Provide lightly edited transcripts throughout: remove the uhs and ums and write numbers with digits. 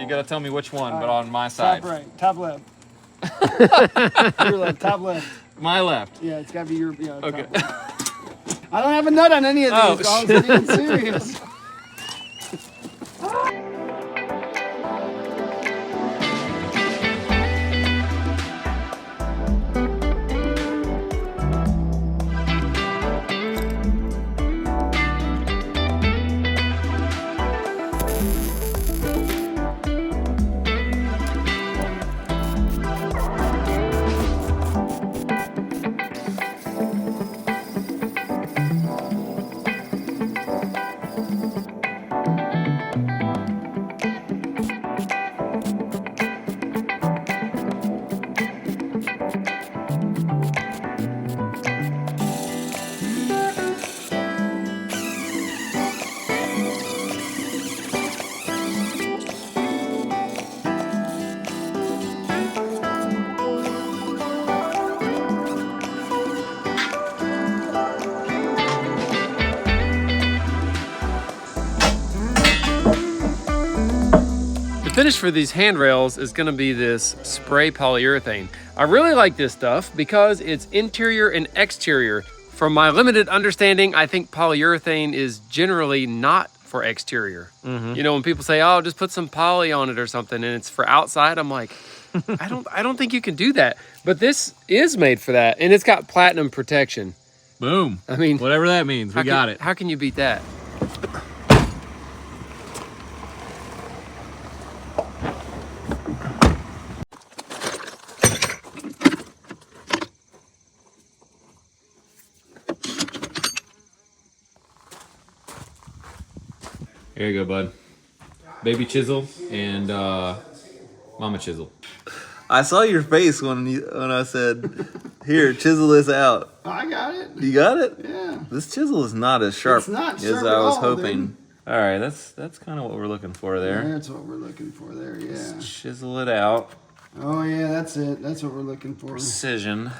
you gotta tell me which one, but on my side. Top right, top left. Your left, top left. My left. Yeah, it's gotta be your, top Okay. left. I don't have a nut on any of these, Oh, dogs. I'm being serious. The finish for these handrails is going to be this spray polyurethane. I really like this stuff because it's interior and exterior. From my limited understanding, I think polyurethane is generally not for exterior. You know, when people say, oh, just put some poly on it or something and it's for outside, I'm like, I don't think you can do that. But this is made for that, and it's got platinum protection. Boom. I mean, Whatever that means, we got it. How can you beat that? Here you go, bud. Baby chisel and mama chisel. I saw your face when I said, "Here, chisel this out." I got it. You got it? Yeah. This chisel is not as sharp, It's not as sharp I at was all, hoping. dude. All right, that's kind of what we're looking for there. That's what we're looking for there, yeah. Chisel it out. Oh, yeah, that's it. That's what we're looking for. Precision.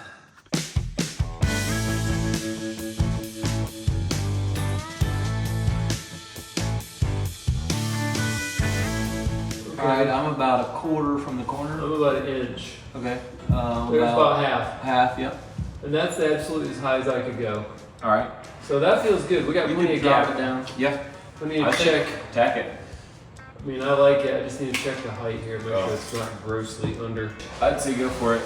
Alright, I'm about a quarter from the corner. I'm about an inch. Okay. There's about half. Half, yep. And that's absolutely as high as I could go. Alright. So that feels good. We got plenty of gap. down. Yeah. We need to check. Tack it. I mean, I like it. I just need to check the height here, make sure it's not grossly under. I'd say go for it.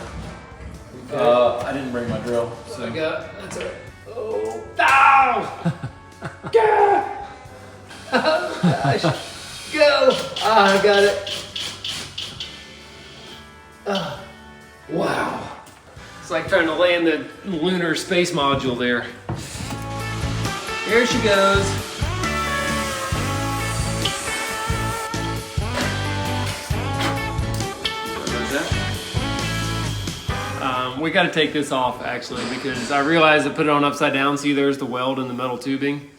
Okay. I didn't bring my drill. So I got, that's all right. Oh, no! Oh, gosh. Go! Ah, I got it. Wow. It's like trying to land the lunar space module there. Here she goes. We got to take this off actually because I realized I put it on upside down. See, there's the weld in the metal tubing.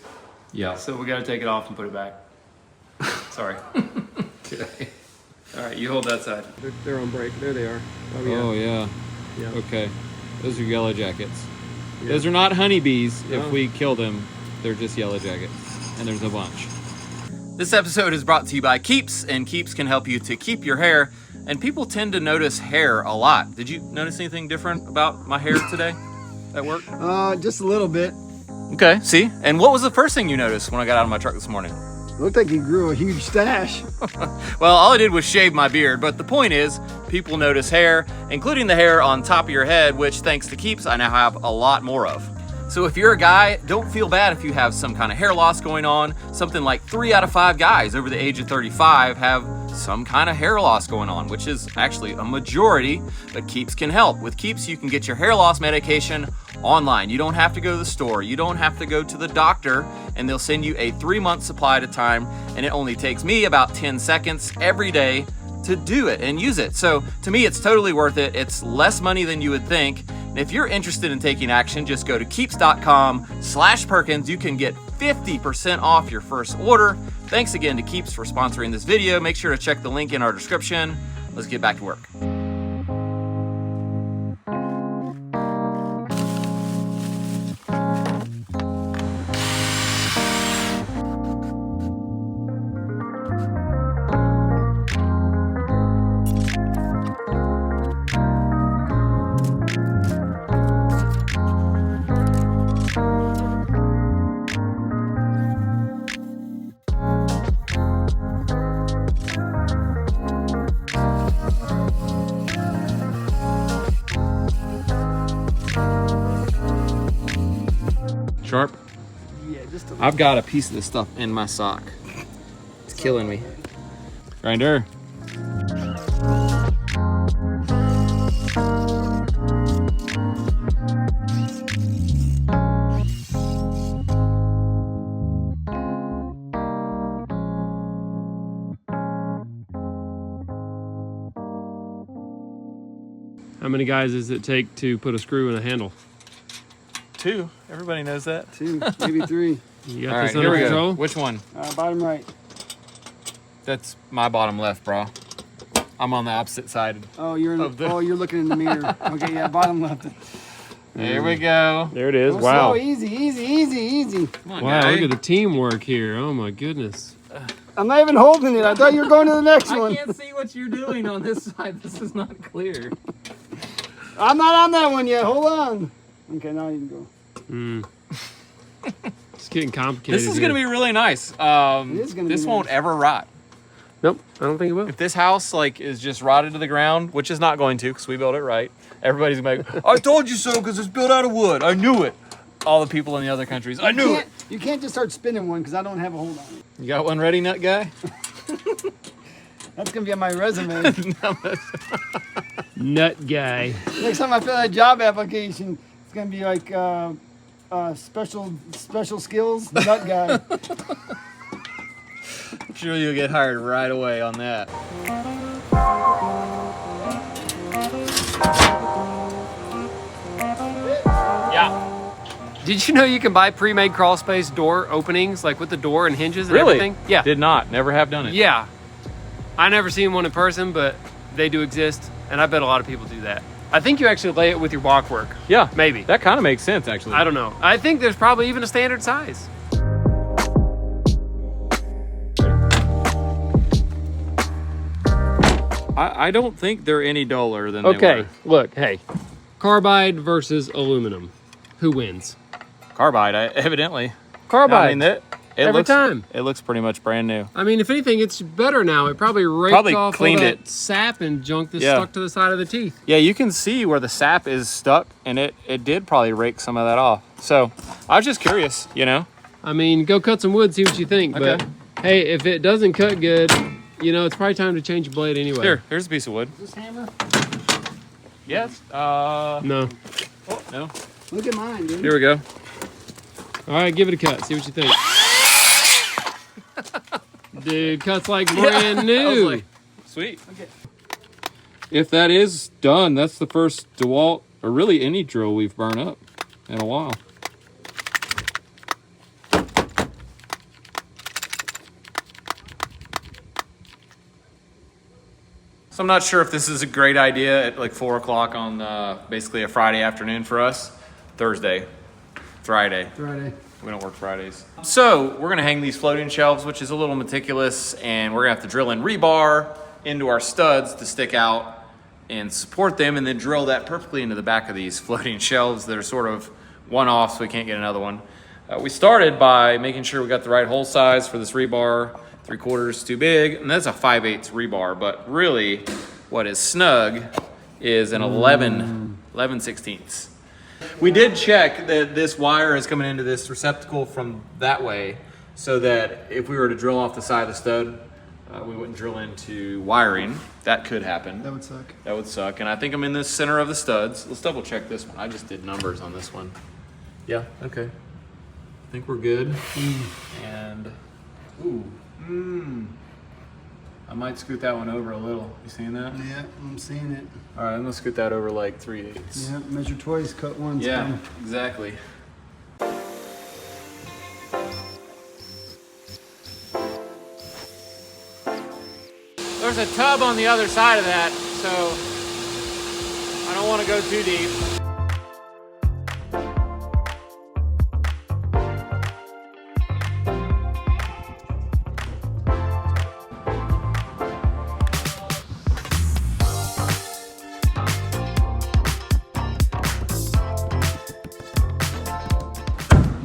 Yeah. So we got to take it off and put it back. Sorry. Okay. All right, you hold that side. They're on break. There they are. Oh yeah. Oh yeah. Yeah. Okay. Those are yellow jackets. Yeah. Those are not honeybees. No. If we kill them, they're just yellow jackets. And there's a bunch. This episode is brought to you by Keeps, and Keeps can help you to keep your hair. And people tend to notice hair a lot. Did you notice anything different about my hair today at work? Just a little bit. Okay, see? And what was the first thing you noticed when I got out of my truck this morning? Looked like you grew a huge stash. Well, all I did was shave my beard, but the point is, people notice hair, including the hair on top of your head, which thanks to Keeps, I now have a lot more of. So if you're a guy, don't feel bad if you have some kind of hair loss going on. Something like 3 out of 5 guys over the age of 35 have some kind of hair loss going on, which is actually a majority, but Keeps can help. With Keeps, you can get your hair loss medication online. You don't have to go to the store. You don't have to go to the doctor, and they'll send you a 3-month supply at a time, and it only takes me about 10 seconds every day to do it and use it. So to me, it's totally worth it. It's less money than you would think. And if you're interested in taking action, just go to keeps.com/Perkins. You can get 50% off your first order. Thanks again to Keeps for sponsoring this video. Make sure to check the link in our description. Let's get back to work. I've got a piece of this stuff in my sock. It's killing me. Grinder. How many guys does it take to put a screw in a handle? 2. Everybody knows that. 2, maybe 3. You got All this right, here under we control? go. Which one? Bottom right. That's my bottom left, bro. I'm on the opposite side. Oh, you're the- you're looking in the mirror. Okay, yeah, bottom left. There we go. There it is. Oh, Wow. slow, easy. Come on, Wow, guy. look at the teamwork here. Oh my goodness. I'm not even holding it. I thought you were going to the next one. I can't see what you're doing on this side. This is not clear. I'm not on that one yet. Hold on. Okay, now you can go. It's getting complicated. This is going to be really nice. is gonna This be won't nice. ever rot. Nope, I don't think it will. If this house like is just rotted to the ground, which is not going to because we built it right, everybody's gonna be like, I told you so because it's built out of wood. I knew it. All the people in the other countries, I knew it. You can't just start spinning one because I don't have a hold on it. You got one ready, nut guy? That's going to be on my resume. Nut guy. Next time I fill out a job application, it's going to be like special skills, nut guy. I'm sure you'll get hired right away on that. Yeah. Did you know you can buy pre-made crawl space door openings, like with the door and hinges and Really? everything? Yeah. Did not. Never have done it. Yeah. I never seen one in person, but they do exist, and I bet a lot of people do that. I think you actually lay it with your walkwork. Yeah. Maybe. That kind of makes sense, actually. I don't know. I think there's probably even a standard size. I don't think they're any duller than they Okay, were. look, hey. Carbide versus aluminum. Who wins? Carbide, evidently. Carbide. I mean, it Every looks, time. It looks pretty much brand new. I mean, if anything, it's better now. It probably raked Probably off cleaned all that it. sap and junk that's Yeah. stuck to the side of the teeth. Yeah, you can see where the sap is stuck, and it did probably rake some of that off. So I was just curious, you know? I mean, go cut some wood, see what you think. Okay. But hey, if it doesn't cut good, you know, it's probably time to change your blade anyway. Here, here's a piece of wood. Is this hammer? Yes. No. No. Look at mine, dude. Here we go. All right, give it a cut. See what you think. Dude, cuts like brand I was new. like, sweet. Okay. If that is done, that's the first DeWalt, or really any drill we've burned up in a while. So I'm not sure if this is a great idea at like 4 o'clock on basically a Friday afternoon for us. Friday. Friday. We don't work Fridays. So we're gonna hang these floating shelves, which is a little meticulous, and we're gonna have to drill in rebar into our studs to stick out and support them, and then drill that perfectly into the back of these floating shelves that are sort of one-off, so we can't get another one. We started by making sure we got the right hole size for this rebar. 3/4 is too big, and that's a 5/8 rebar, but really what is snug is an 11/16. We did check that this wire is coming into this receptacle from that way, so that if we were to drill off the side of the stud, we wouldn't drill into wiring. That could happen. That would suck. That would suck. And I think I'm in the center of the studs. Let's double check this one. I just did numbers on this one. Yeah, okay. I think we're good. And, I might scoot that one over a little. You seeing that? Yeah, I'm seeing it. All right, I'm gonna scoot that over like 3/8. Yeah, measure twice, cut once. Yeah, man. exactly. There's a tub on the other side of that, so I don't want to go too deep.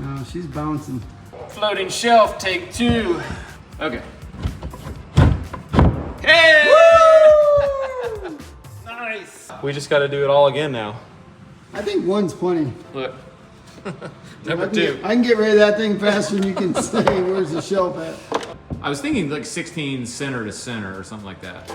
No, she's bouncing. Floating shelf, take 2. Okay. Hey! Nice. We just got to do it all again now. I think one's plenty. Look, Number 2. I can get rid of that thing faster than you can say where's the shelf at. I was thinking like 16 center to center or something like that.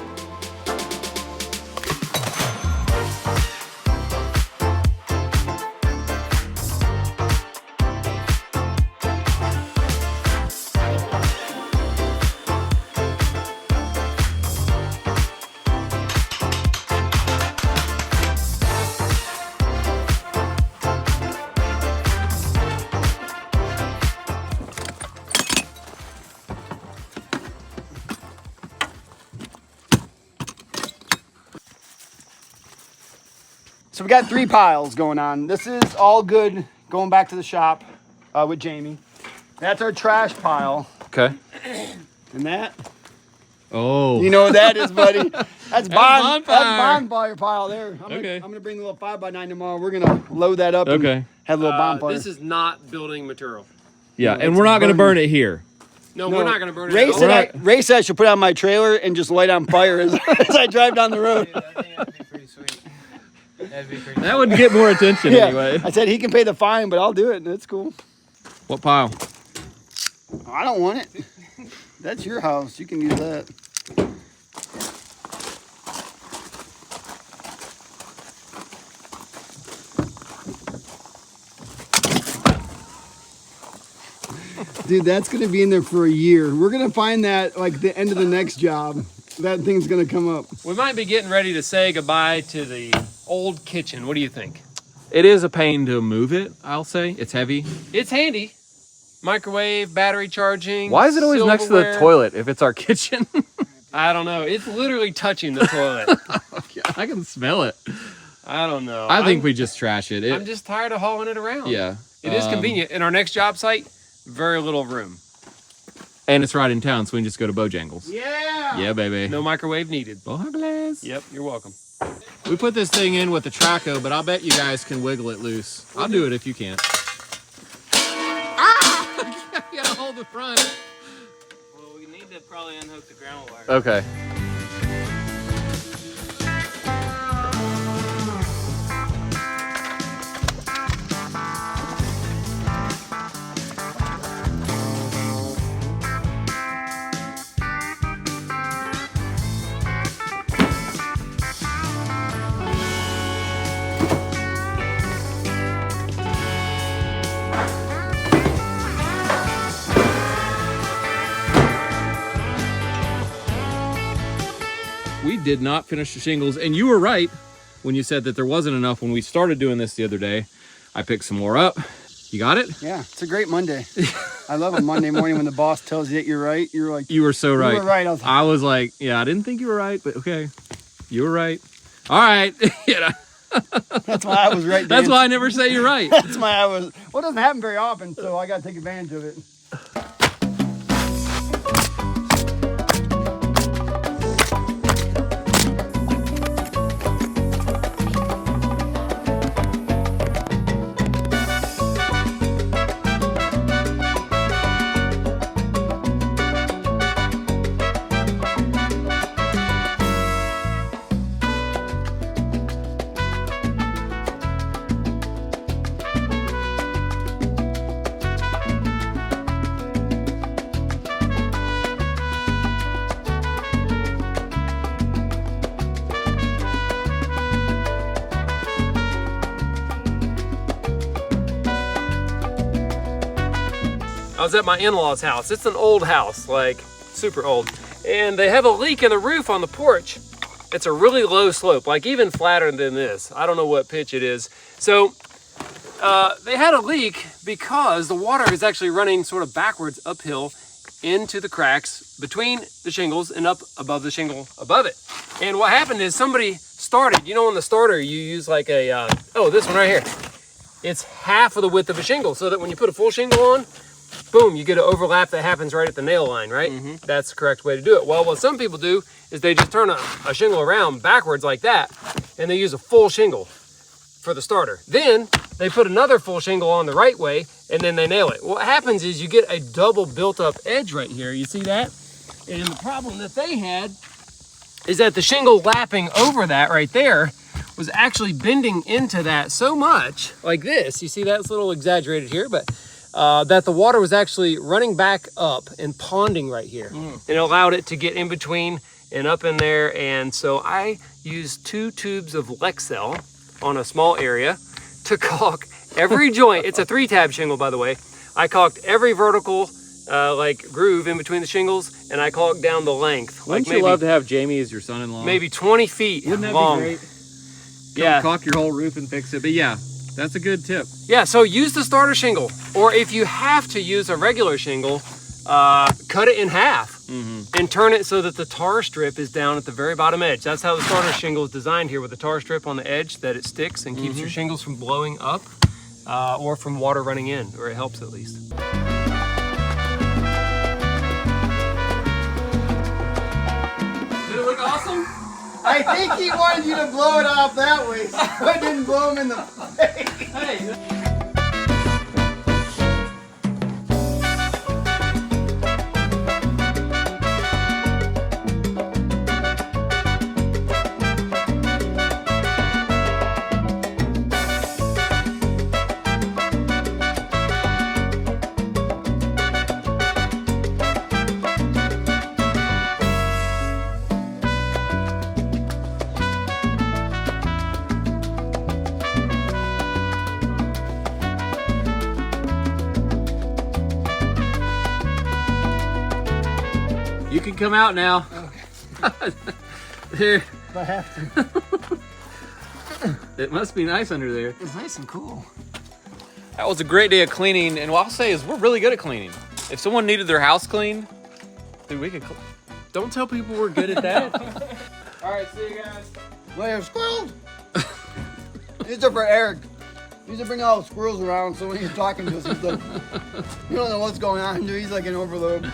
So we got 3 piles going on. This is all good going back to the shop with Jamie. That's our trash pile. Okay. And that, Oh. you know what that is, buddy. That's bonfire. bonfire pile there. I'm Okay. gonna bring the little 5x9 tomorrow. We're gonna load that up Okay. and have a little bonfire. This is not building material. Yeah, No, and it's we're not going to burning. burn it here. No, we're not going to burn it. Ray at all. said, Ray said I should put it on my trailer and just light on fire as I drive down the road. Dude, I think that'd be pretty sweet. That'd be pretty That would get more attention Yeah. anyway. I said he can pay the fine, but I'll do it. It's cool. What pile? I don't want it. That's your house. You can use that. Dude, that's going to be in there for a year. We're going to find that like the end of the next job. That thing's going to come up. We might be getting ready to say goodbye to the old kitchen. What do you think? It is a pain to move it, I'll say. It's heavy. It's handy. Microwave, battery charging. Why is it always next to the silverware. toilet if it's our kitchen? I don't know. It's literally touching the toilet. I can smell it. I don't know. I think we just trash it. I'm just tired of hauling it around. Yeah. It is convenient. In our next job site, very little room. And it's right in town, so we can just go to Bojangles. Yeah. Yeah, baby. No microwave needed. Bojangles. Yep, you're welcome. We put this thing in with the Traco, but I'll bet you guys can wiggle it loose. I'll do it if you can't. Ah! You gotta hold the front. Well, we need to probably unhook the ground wire. Okay. We did not finish the shingles, and you were right when you said that there wasn't enough when we started doing this the other day. I picked some more up. You got it? Yeah, it's a great Monday. I love a Monday morning when the boss tells you that you're right. You're like, You were so right. You were right. I was like, yeah, I didn't think you were right, but okay. You were right. All right. You know, that's why I was right. that's Dan. why I never say you're right. That's why I was. Well, it doesn't happen very often, so I got to take advantage of it. I was at my in-laws' house. It's an old house, like super old. And they have a leak in the roof on the porch. It's a really low slope, like even flatter than this. I don't know what pitch it is. So they had a leak because the water is actually running sort of backwards uphill into the cracks between the shingles and up above the shingle above it. And what happened is somebody started, you know, on the starter, you use like a, oh, this one right here. It's half of the width of a shingle, so that when you put a full shingle on, boom, you get an overlap that happens right at the nail line, right? Mm-hmm. That's the correct way to do it. Well, what some people do is they just turn a shingle around backwards like that, and they use a full shingle for the starter. Then they put another full shingle on the right way, and then they nail it. What happens is you get a double built-up edge right here. You see that? And the problem that they had is that the shingle lapping over that right there was actually bending into that so much, like this. You see that's a little exaggerated here, but that the water was actually running back up and ponding right here. And it allowed it to get in between and up in there. And so I used 2 tubes of Lexel on a small area to caulk every joint. It's a 3-tab shingle, by the way. I caulked every vertical like groove in between the shingles, and I caulked down the length. Wouldn't like you love to have Jamie as your son-in-law? maybe 20 feet Wouldn't that long. be great? Yeah. Caulk your whole roof and fix it. But yeah, that's a good tip. Yeah, so use the starter shingle, or if you have to use a regular shingle, cut it in half and turn it so that the tar strip is down at the very bottom edge. That's how the starter shingle is designed here, with the tar strip on the edge, that it sticks and keeps your shingles from blowing up or from water running in, or it helps at least. Did it look awesome? I think he wanted you to blow it off that way, so I didn't blow him in the face. Hey. You can come out now. There. If I have to. It must be nice under there. It's nice and cool. That was a great day of cleaning, and what I'll say is we're really good at cleaning. If someone needed their house cleaned, dude, we could. Don't tell people we're good at that. All right, see you guys. Wait, squirrels? These are for Eric. These are bring all the squirrels around, so when you're talking to us, he's like, you don't know what's going on, dude. He's like an overload.